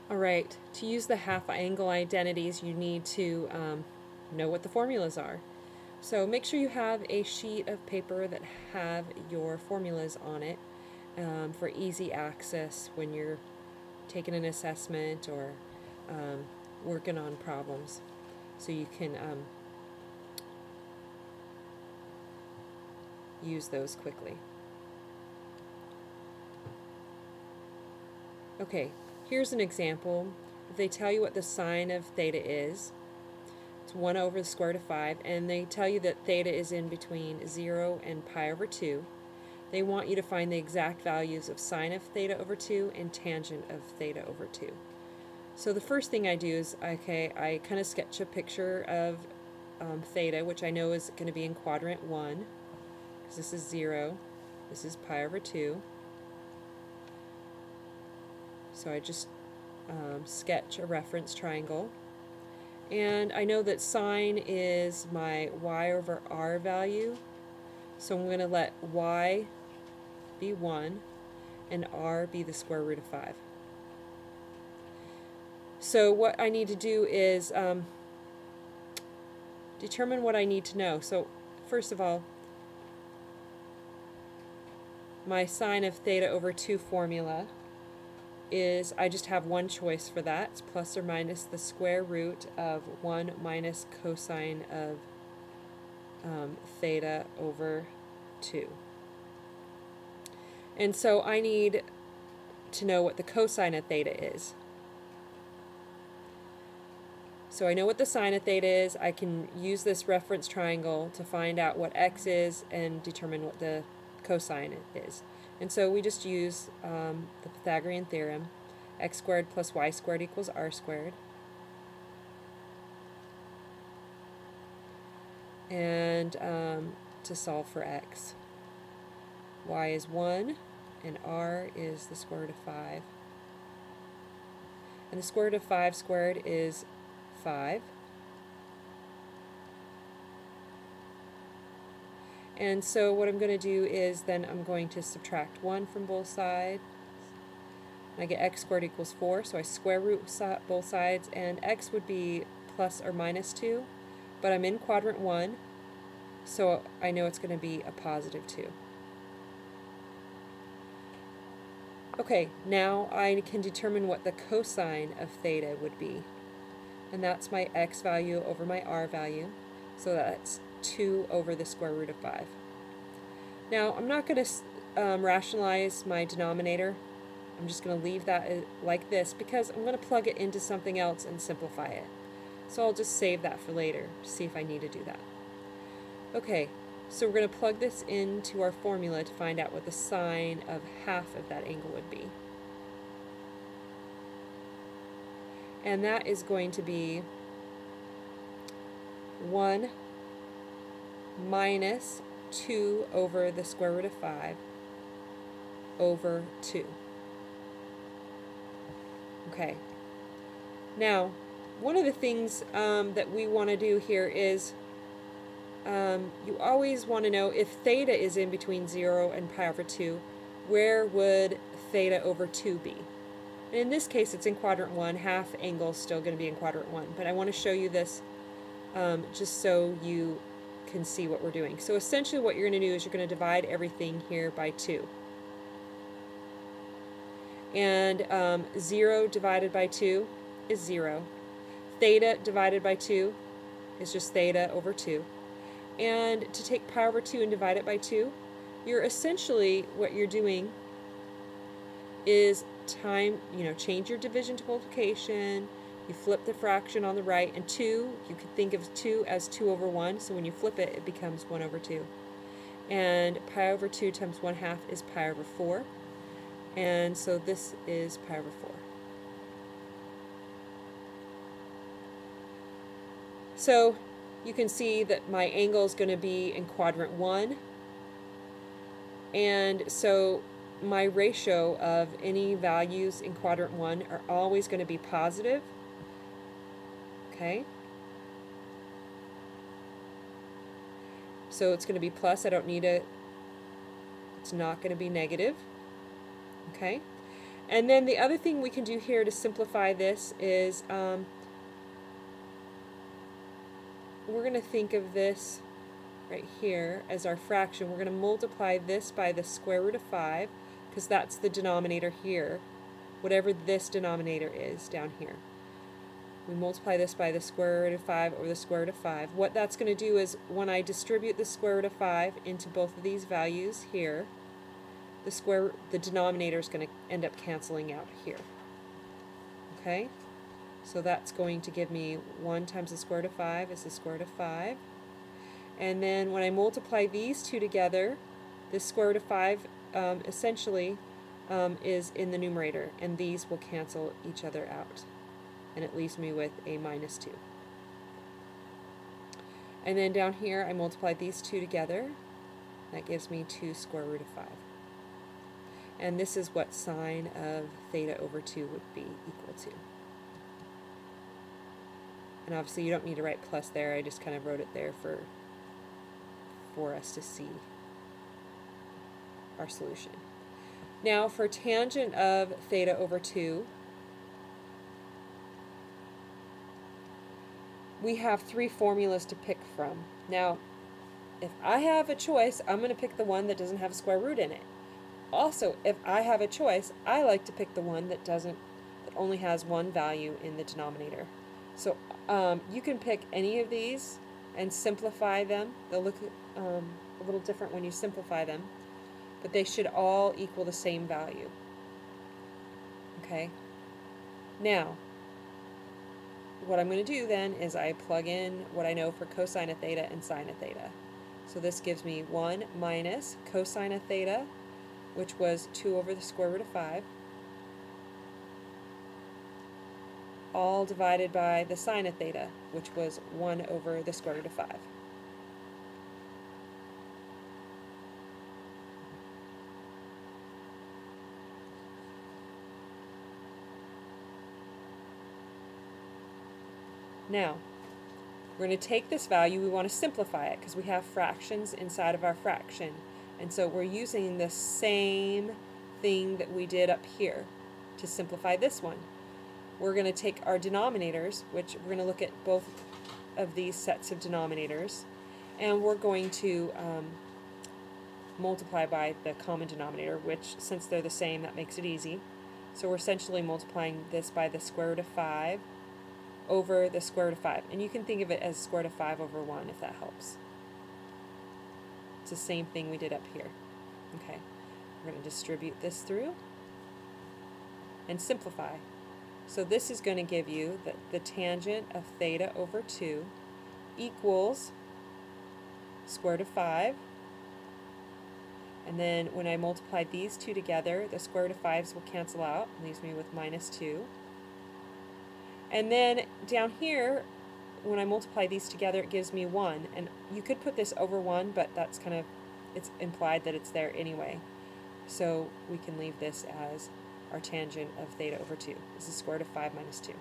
Alright, to use the half angle identities, you need to know what the formulas are. So make sure you have a sheet of paper that have your formulas on it for easy access when you're taking an assessment or working on problems, so you can use those quickly. Okay, here's an example. If they tell you what the sine of theta is, it's 1 over the square root of 5, and they tell you that theta is in between 0 and pi over 2. They want you to find the exact values of sine of theta over 2 and tangent of theta over 2. So the first thing I do is, I kind of sketch a picture of theta, which I know is going to be in quadrant 1, because this is 0, this is pi over 2. So I just sketch a reference triangle. And I know that sine is my y over r value, so I'm going to let y be 1 and r be the square root of 5. So what I need to do is determine what I need to know. So first of all, my sine of theta over 2 formula is, I just have one choice for that. It's plus or minus the square root of 1 minus cosine of theta over 2. And so I need to know what the cosine of theta is. So I know what the sine of theta is. I can use this reference triangle to find out what x is and determine what the cosine is. And so we just use the Pythagorean theorem, x squared plus y squared equals r squared. And to solve for x, y is 1 and r is the square root of 5. And the square root of 5 squared is 5. And so what I'm going to do is then I'm going to subtract 1 from both sides. And I get x squared equals 4, so I square root both sides, and x would be plus or minus 2, but I'm in quadrant 1, so I know it's going to be a positive 2. Okay, now I can determine what the cosine of theta would be. And that's my x value over my r value, so that's 2 over the square root of 5. Now, I'm not going to rationalize my denominator. I'm just going to leave that like this because I'm going to plug it into something else and simplify it. So I'll just save that for later to see if I need to do that. Okay, so we're going to plug this into our formula to find out what the sine of half of that angle would be. And that is going to be 1 minus 2 over the square root of 5 over 2. Okay. Now, one of the things that we want to do here is you always want to know if theta is in between 0 and pi over 2, where would theta over 2 be? And in this case, it's in quadrant 1. Half angle is still going to be in quadrant 1. But I want to show you this just so you can see what we're doing. So essentially what you're going to do is you're going to divide everything here by 2. And 0 divided by 2 is 0. Theta divided by 2 is just theta over 2. And to take pi over 2 and divide it by 2, you're essentially, what you're doing is change your division to multiplication, you flip the fraction on the right, and 2, you can think of 2 as 2 over 1, so when you flip it, it becomes 1 over 2. And pi over 2 times 1/2 is pi over 4, and so this is pi over 4. So you can see that my angle is going to be in quadrant 1, and so my ratio of any values in quadrant 1 are always going to be positive. Okay? So it's going to be plus. I don't need it's not going to be negative. Okay? And then the other thing we can do here to simplify this is we're going to think of this right here as our fraction. We're going to multiply this by the square root of 5, because that's the denominator here, whatever this denominator is down here. We multiply this by the square root of 5 over the square root of 5. What that's going to do is when I distribute the square root of 5 into both of these values here, the denominator is going to end up canceling out here. Okay? So that's going to give me 1 times the square root of 5 is the square root of 5. And then when I multiply these two together, the square root of 5 essentially is in the numerator, and these will cancel each other out. And it leaves me with a minus 2. And then down here I multiply these two together. That gives me 2 square root of 5. And this is what sine of theta over 2 would be equal to. And obviously you don't need to write plus there, I just kind of wrote it there for us to see our solution. Now for tangent of theta over 2, we have 3 formulas to pick from. Now, if I have a choice, I'm going to pick the one that doesn't have a square root in it. Also, if I have a choice, I like to pick the one that only has one value in the denominator. So you can pick any of these and simplify them. They'll look a little different when you simplify them, but they should all equal the same value. Okay? Now, what I'm going to do then is I plug in what I know for cosine of theta and sine of theta. So this gives me 1 minus cosine of theta, which was 2 over the square root of 5, all divided by the sine of theta, which was 1 over the square root of 5. Now, we're going to take this value, we want to simplify it because we have fractions inside of our fraction. And so we're using the same thing that we did up here to simplify this one. We're going to take our denominators, which we're going to look at both of these sets of denominators, and we're going to multiply by the common denominator, which since they're the same, that makes it easy. So we're essentially multiplying this by the square root of 5 over the square root of 5. And you can think of it as square root of 5 over 1 if that helps. It's the same thing we did up here. Okay, we're going to distribute this through and simplify. So this is going to give you that the tangent of theta over 2 equals square root of 5. And then when I multiply these two together, the square root of 5s will cancel out, leaves me with minus 2. And then down here, when I multiply these together, it gives me 1. And you could put this over 1, but that's kind of, it's implied that it's there anyway. So we can leave this as our tangent of theta over 2. This is square root of 5 minus 2.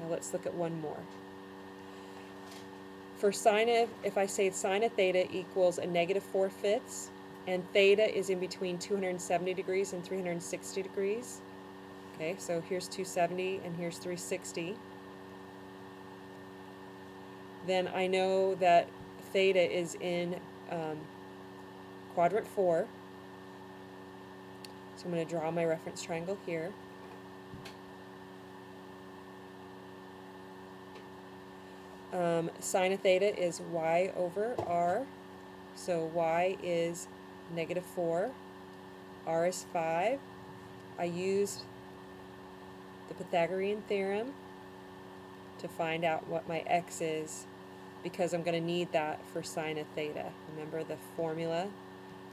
Now let's look at one more. For sine of, if I say sine of theta equals a negative 4/5, and theta is in between 270 degrees and 360 degrees. Okay, so here's 270 and here's 360. Then I know that theta is in quadrant 4. So I'm going to draw my reference triangle here. Sine of theta is y over r. So y is negative 4. R is 5. I used the Pythagorean theorem to find out what my x is, because I'm going to need that for sine of theta. Remember, the formula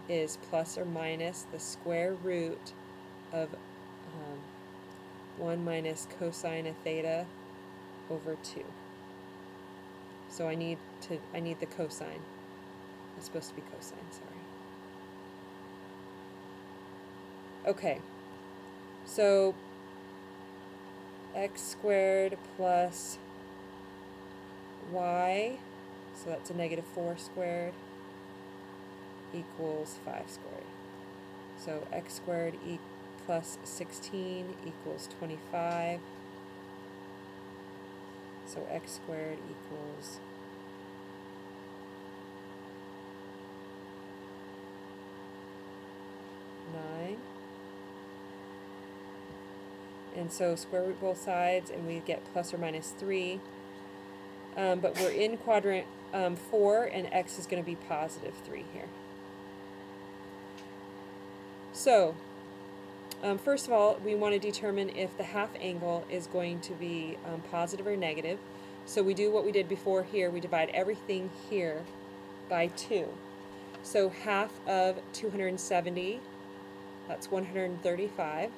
is plus or minus the square root of 1 minus cosine of theta over 2. So I need the cosine. It's supposed to be cosine, sorry. Okay, so x squared plus y, so that's a negative 4 squared, equals 5 squared. So x squared plus 16 equals 25. So x squared equals 9. And so square root both sides, and we get plus or minus 3. But we're in quadrant 4, and x is going to be positive 3 here. So, first of all, we want to determine if the half angle is going to be positive or negative. So we do what we did before here. We divide everything here by 2. So half of 270, that's 135.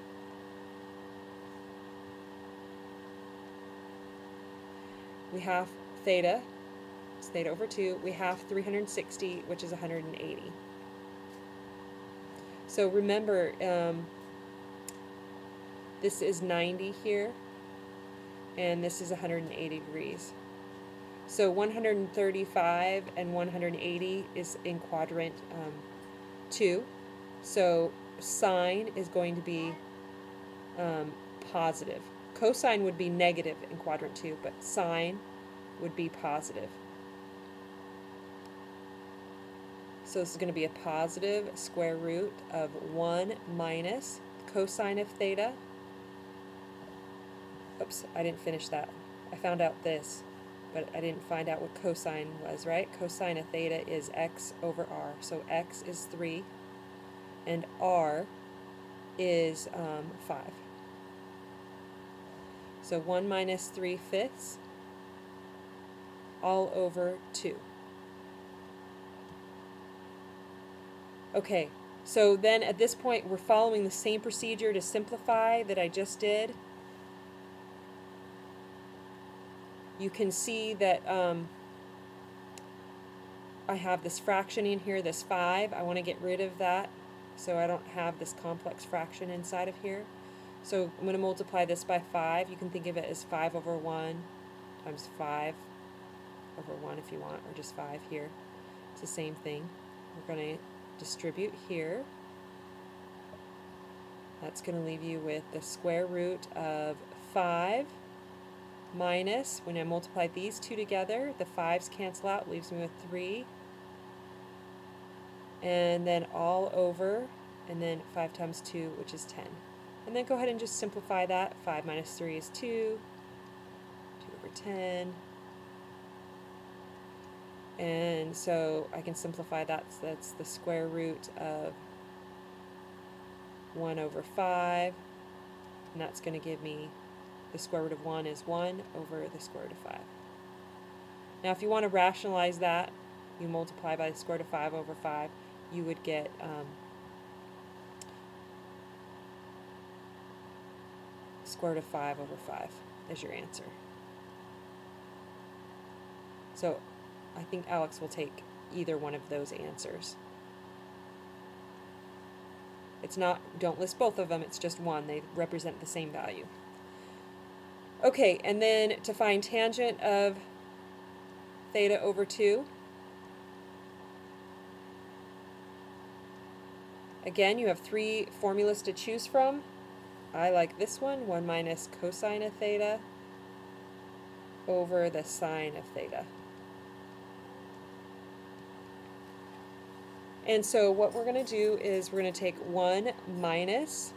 We have theta, it's theta over 2. We have 360, which is 180. So remember, this is 90 here, and this is 180 degrees. So 135 and 180 is in quadrant 2. So sine is going to be positive. Cosine would be negative in quadrant 2, but sine would be positive. So this is going to be a positive square root of 1 minus cosine of theta. Oops, I didn't finish that. I found out this, but I didn't find out what cosine was, right? Cosine of theta is x over r. So x is 3, and r is 5. So 1 minus 3/5 all over 2. Okay, so then at this point we're following the same procedure to simplify that I just did. You can see that I have this fraction in here, this 5. I want to get rid of that so I don't have this complex fraction inside of here. So I'm going to multiply this by 5. You can think of it as 5 over 1 times 5 over 1 if you want, or just 5 here. It's the same thing. We're going to distribute here. That's going to leave you with the square root of 5 minus, when I multiply these two together, the 5's cancel out, leaves me with 3. And then all over, and then 5 times 2, which is 10. And then go ahead and just simplify that. 5 minus 3 is 2. 2 over 10. And so I can simplify that. So that's the square root of 1 over 5. And that's going to give me the square root of 1 is 1 over the square root of 5. Now if you want to rationalize that, you multiply by the square root of 5 over 5, you would get square root of 5 over 5 is your answer. So I think Alex will take either one of those answers. It's not, don't list both of them, it's just one. They represent the same value. Okay, and then to find tangent of theta over 2, again, you have 3 formulas to choose from. I like this one, 1 minus cosine of theta over the sine of theta. And so what we're going to do is we're going to take 1 minus,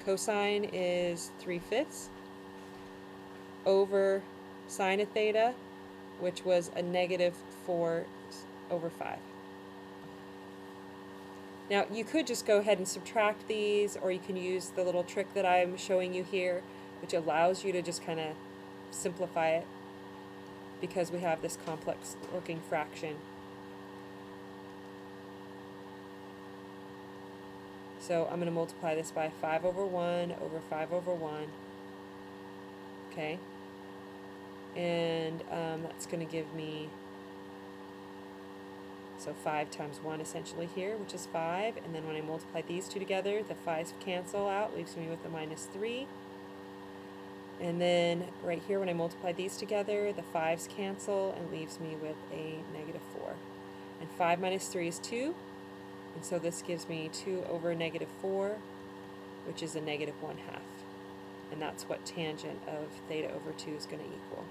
cosine is 3/5, over sine of theta, which was a negative 4 over 5. Now you could just go ahead and subtract these, or you can use the little trick that I'm showing you here, which allows you to just kind of simplify it because we have this complex looking fraction. So I'm going to multiply this by 5 over 1 over 5 over 1. Okay. And that's going to give me, so 5 times 1 essentially here, which is 5. And then when I multiply these two together, the 5's cancel out, leaves me with a minus 3. And then right here, when I multiply these together, the 5's cancel and leaves me with a -4. And 5 minus 3 is 2, and so this gives me 2 over -4, which is a -1/2. And that's what tangent of theta over 2 is going to equal.